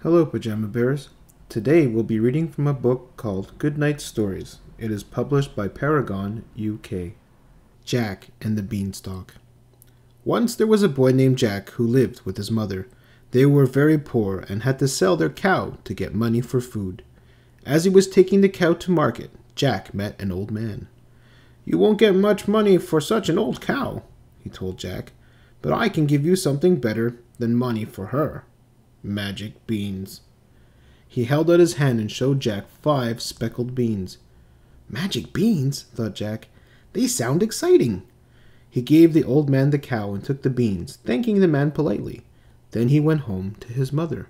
Hello, Pajama Bears. Today we'll be reading from a book called Goodnight Stories. It is published by Paragon, UK. Jack and the Beanstalk. Once there was a boy named Jack who lived with his mother. They were very poor and had to sell their cow to get money for food. As he was taking the cow to market, Jack met an old man. "You won't get much money for such an old cow," he told Jack, "but I can give you something better than money for her. Magic beans." He held out his hand and showed Jack 5 speckled beans. "Magic beans?" thought Jack. "They sound exciting." He gave the old man the cow and took the beans, thanking the man politely. Then he went home to his mother.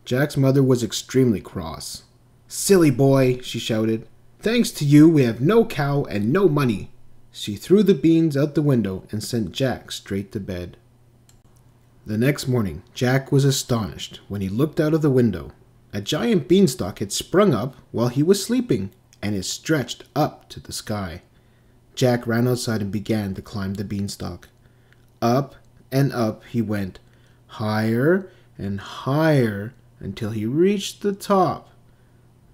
Jack's mother was extremely cross. "Silly boy," she shouted. "Thanks to you, we have no cow and no money." She threw the beans out the window and sent Jack straight to bed. The next morning, Jack was astonished when he looked out of the window. A giant beanstalk had sprung up while he was sleeping, and it stretched up to the sky. Jack ran outside and began to climb the beanstalk. Up and up he went, higher and higher, until he reached the top.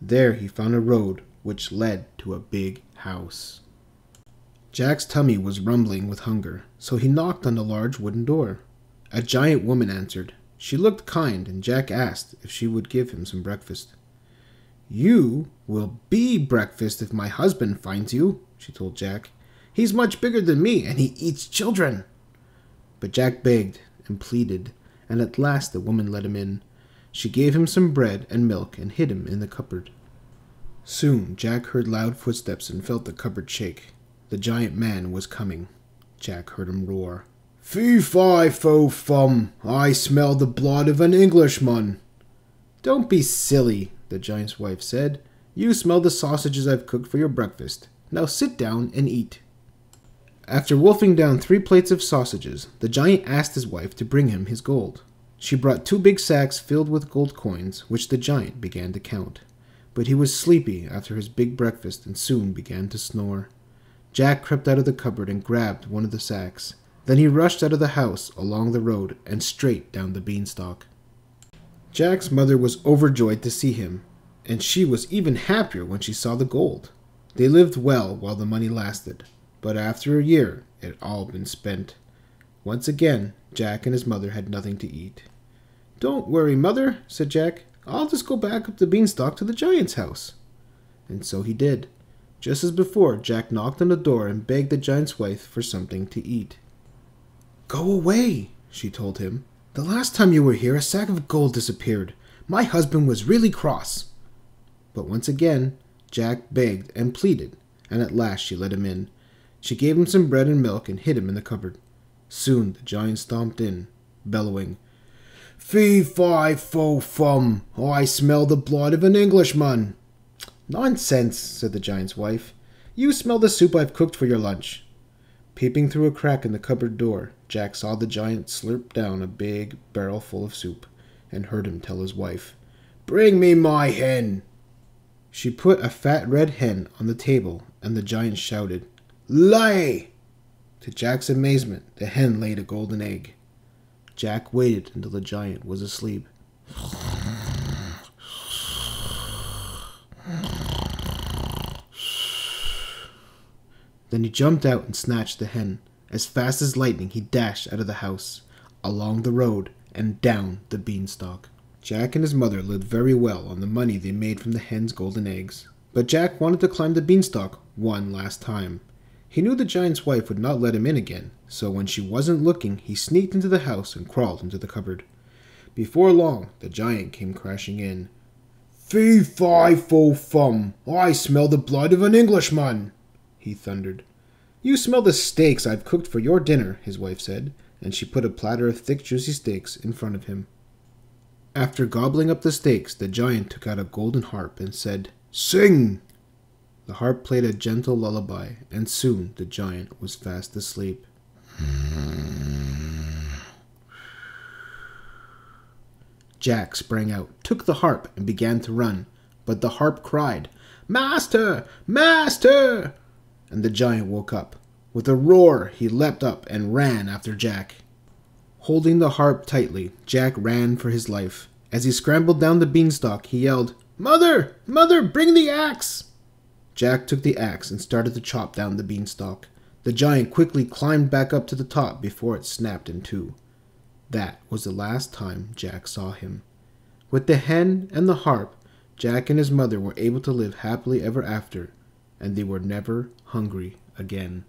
There he found a road which led to a big house. Jack's tummy was rumbling with hunger, so he knocked on the large wooden door. A giant woman answered. She looked kind, and Jack asked if she would give him some breakfast. "You will be breakfast if my husband finds you," she told Jack. "He's much bigger than me, and he eats children." But Jack begged and pleaded, and at last the woman let him in. She gave him some bread and milk and hid him in the cupboard. Soon Jack heard loud footsteps and felt the cupboard shake. The giant man was coming. Jack heard him roar. "Fee-fi-fo-fum, I smell the blood of an Englishman." "Don't be silly," the giant's wife said. "You smell the sausages I've cooked for your breakfast. Now sit down and eat." After wolfing down 3 plates of sausages, the giant asked his wife to bring him his gold. She brought 2 big sacks filled with gold coins, which the giant began to count. But he was sleepy after his big breakfast and soon began to snore. Jack crept out of the cupboard and grabbed one of the sacks. Then he rushed out of the house, along the road, and straight down the beanstalk. Jack's mother was overjoyed to see him, and she was even happier when she saw the gold. They lived well while the money lasted, but after a year it had all been spent. Once again, Jack and his mother had nothing to eat. "Don't worry, Mother," said Jack. "I'll just go back up the beanstalk to the giant's house." And so he did. Just as before, Jack knocked on the door and begged the giant's wife for something to eat. "Go away," she told him. "The last time you were here, a sack of gold disappeared. My husband was really cross." But once again, Jack begged and pleaded, and at last she let him in. She gave him some bread and milk and hid him in the cupboard. Soon the giant stomped in, bellowing, "Fee-fi-fo-fum, I smell the blood of an Englishman." "Nonsense," said the giant's wife. "You smell the soup I've cooked for your lunch." Peeping through a crack in the cupboard door, Jack saw the giant slurp down a big barrel full of soup, and heard him tell his wife, "Bring me my hen." She put a fat red hen on the table, and the giant shouted, "Lay!" To Jack's amazement, the hen laid a golden egg. Jack waited until the giant was asleep. Then he jumped out and snatched the hen. As fast as lightning, he dashed out of the house, along the road, and down the beanstalk. Jack and his mother lived very well on the money they made from the hen's golden eggs. But Jack wanted to climb the beanstalk one last time. He knew the giant's wife would not let him in again, so when she wasn't looking, he sneaked into the house and crawled into the cupboard. Before long, the giant came crashing in. "Fee-fi-fo-fum, I smell the blood of an Englishman," he thundered. "You smell the steaks I've cooked for your dinner," his wife said, and she put a platter of thick, juicy steaks in front of him. After gobbling up the steaks, the giant took out a golden harp and said, "Sing!" The harp played a gentle lullaby, and soon the giant was fast asleep. Jack sprang out, took the harp, and began to run, but the harp cried, "Master! Master!" And the giant woke up. With a roar, he leapt up and ran after Jack. Holding the harp tightly, Jack ran for his life, As he scrambled down the beanstalk, he yelled, "Mother! Mother, bring the axe!" Jack took the axe and started to chop down the beanstalk. The giant quickly climbed back up to the top before it snapped in two. That was the last time Jack saw him. With the hen and the harp, Jack and his mother were able to live happily ever after, and they were never hungry again.